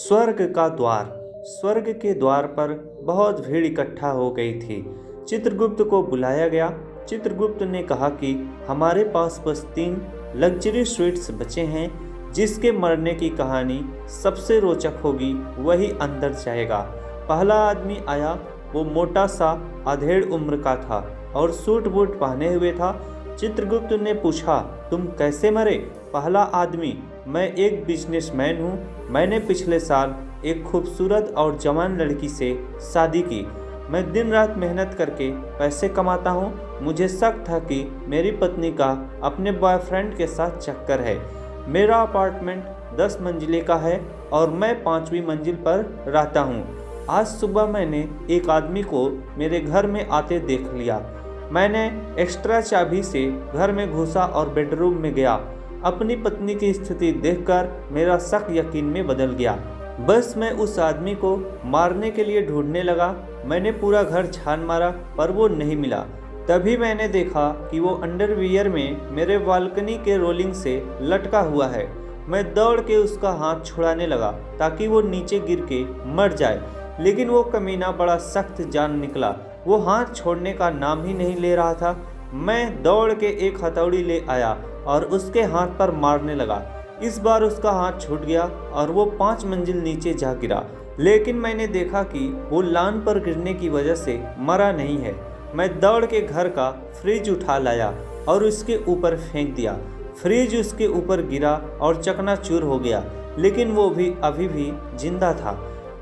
स्वर्ग का द्वार। स्वर्ग के द्वार पर बहुत भीड़ इकट्ठा हो गई थी। चित्रगुप्त को बुलाया गया। चित्रगुप्त ने कहा कि हमारे पास बस 3 लग्जरी स्वीट्स बचे हैं। जिसके मरने की कहानी सबसे रोचक होगी वही अंदर जाएगा। पहला आदमी आया। वो मोटा सा अधेड़ उम्र का था और सूट बूट पहने हुए था। चित्रगुप्त ने पूछा, तुम कैसे मरे? पहला आदमी, मैं एक बिजनेसमैन हूँ। मैंने पिछले साल एक खूबसूरत और जवान लड़की से शादी की। मैं दिन रात मेहनत करके पैसे कमाता हूँ। मुझे शक था कि मेरी पत्नी का अपने बॉयफ्रेंड के साथ चक्कर है। मेरा अपार्टमेंट 10 मंजिले का है और मैं 5वीं मंजिल पर रहता हूँ। आज सुबह मैंने एक आदमी को मेरे घर में आते देख लिया। मैंने एक्स्ट्रा चाबी से घर में घुसा और बेडरूम में गया। अपनी पत्नी की स्थिति देखकर मेरा शक यकीन में बदल गया। बस मैं उस आदमी को मारने के लिए ढूंढने लगा। मैंने पूरा घर छान मारा पर वो नहीं मिला। तभी मैंने देखा कि वो अंडरवियर में मेरे बालकनी के रोलिंग से लटका हुआ है। मैं दौड़ के उसका हाथ छुड़ाने लगा ताकि वो नीचे गिर के मर जाए, लेकिन वो कमीना बड़ा सख्त जान निकला। वो हाथ छोड़ने का नाम ही नहीं ले रहा था। मैं दौड़ के एक हथौड़ी ले आया और उसके हाथ पर मारने लगा। इस बार उसका हाथ छूट गया और वो 5 मंजिल नीचे जा गिरा, लेकिन मैंने देखा कि वो लान पर गिरने की वजह से मरा नहीं है। मैं दौड़ के घर का फ्रिज उठा लाया और उसके ऊपर फेंक दिया। फ्रिज उसके ऊपर गिरा और चकनाचूर हो गया, लेकिन वो भी अभी भी जिंदा था।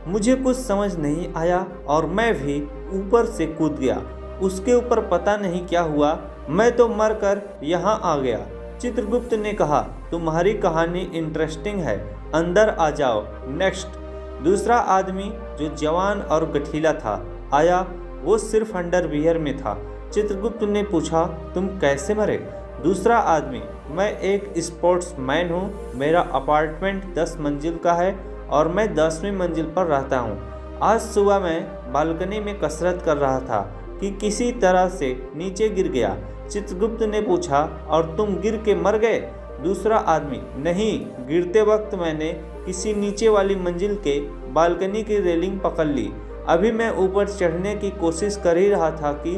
मुझे कुछ समझ नहीं आया और मैं भी ऊपर से कूद गया। उसके ऊपर पता नहीं क्या हुआ, मैं तो मर कर यहाँ आ गया। चित्रगुप्त ने कहा, तुम्हारी कहानी इंटरेस्टिंग है, अंदर आ जाओ। नेक्स्ट। दूसरा आदमी जो जवान और गठीला था आया। वो सिर्फ अंडरवियर में था। चित्रगुप्त ने पूछा, तुम कैसे मरे? दूसरा आदमी, मैं एक स्पोर्ट्समैन हूँ। मेरा अपार्टमेंट 10 मंजिल का है और मैं 10वीं मंजिल पर रहता हूँ। आज सुबह मैं बालकनी में कसरत कर रहा था कि किसी तरह से नीचे गिर गया। चित्रगुप्त ने पूछा, और तुम गिर के मर गए? दूसरा आदमी, नहीं, गिरते वक्त मैंने किसी नीचे वाली मंजिल के बालकनी की रेलिंग पकड़ ली। अभी मैं ऊपर चढ़ने की कोशिश कर ही रहा था कि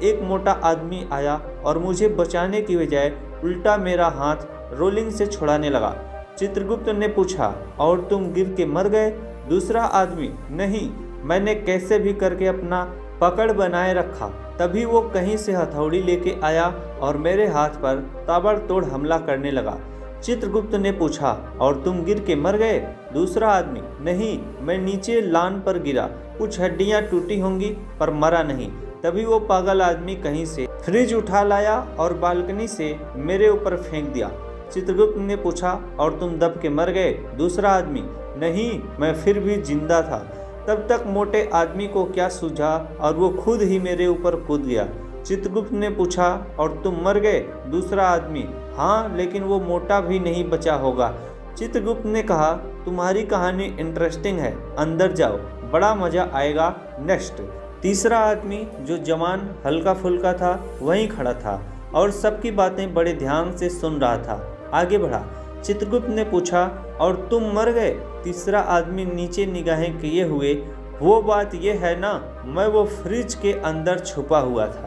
एक मोटा आदमी आया और मुझे बचाने की बजाय उल्टा मेरा हाथ रोलिंग से छुड़ाने लगा। चित्रगुप्त ने पूछा, और तुम गिर के मर गए? दूसरा आदमी, नहीं, मैंने कैसे भी करके अपना पकड़ बनाए रखा। तभी वो कहीं से हथौड़ी लेके आया और मेरे हाथ पर ताबड़तोड़ हमला करने लगा। चित्रगुप्त ने पूछा, और तुम गिर के मर गए? दूसरा आदमी, नहीं, मैं नीचे लान पर गिरा। कुछ हड्डियां टूटी होंगी पर मरा नहीं। तभी वो पागल आदमी कहीं से फ्रिज उठा लाया और बालकनी से मेरे ऊपर फेंक दिया। चित्रगुप्त ने पूछा, और तुम दब के मर गए? दूसरा आदमी, नहीं, मैं फिर भी जिंदा था। तब तक मोटे आदमी को क्या सूझा और वो खुद ही मेरे ऊपर कूद गया। चित्रगुप्त ने पूछा, और तुम मर गए? दूसरा आदमी, हाँ, लेकिन वो मोटा भी नहीं बचा होगा। चित्रगुप्त ने कहा, तुम्हारी कहानी इंटरेस्टिंग है, अंदर जाओ, बड़ा मजा आएगा। नेक्स्ट। तीसरा आदमी जो जवान हल्का फुल्का था वहीं खड़ा था और सबकी बातें बड़े ध्यान से सुन रहा था। आगे बढ़ा। चित्रगुप्त ने पूछा, और तुम मर गए? तीसरा आदमी नीचे निगाहें किए हुए, वो बात ये है ना, मैं वो फ्रिज के अंदर छुपा हुआ था।